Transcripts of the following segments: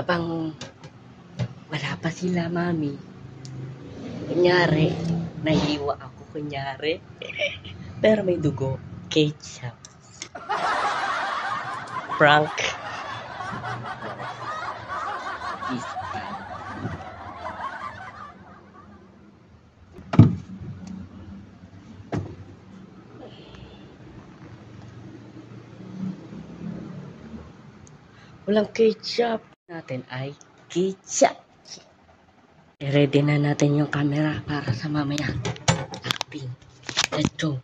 habang wala pa sila, mami, kunyari, nahiwa ako, kunyari. Pero may dugo, ketchup. Prank. Walang ketchup. Natin ay ketchup. I-ready na natin yung camera para sa mamaya. Acting. Let's go.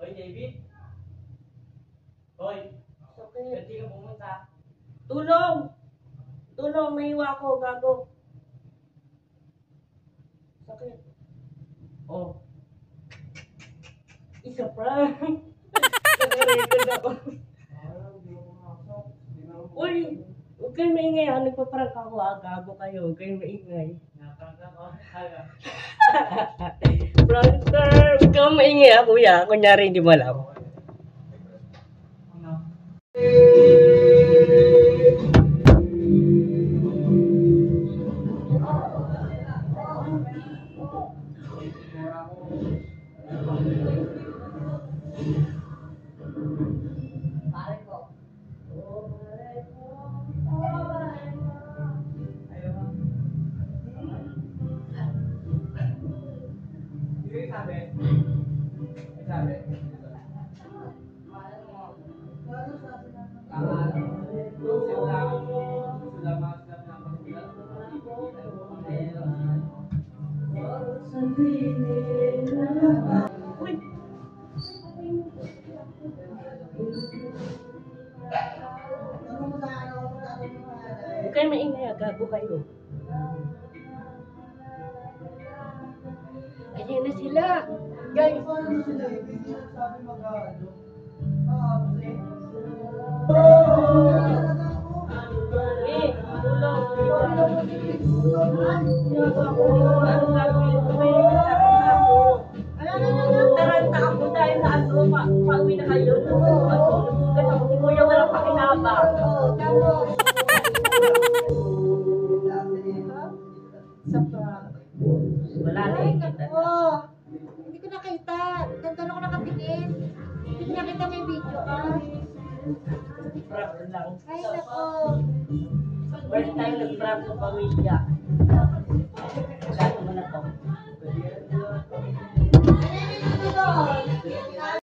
Hoy, David. Hoy. Okay. Hindi ka pumunta. Tulong! Tulong, naiwa ko, gago. Sakit. Oh. Isa prank. Nag-record ako. Uy, huwag kayong maingay ha. Nagpa-prank ako ha. Gago kayo. Huwag kayong maingay. Prankster! Huwag kayong maingay ha, kuya. Kunyari, hindi mo alam. Huwag kayo maingay, gago kayo. Ayan na sila. Guys, ano gagawin ko? Taranta ako dahil na ano, pauwi na kayo. Nagugat ako, si Kuya walang pakinabang. Wala na eh. Hindi ko nakita. Tantan ako nakatingin. Hindi ko nakita may video ka. Prank lang. Ay, nako. First time nag-prank sa pamilya. Wala naman ako.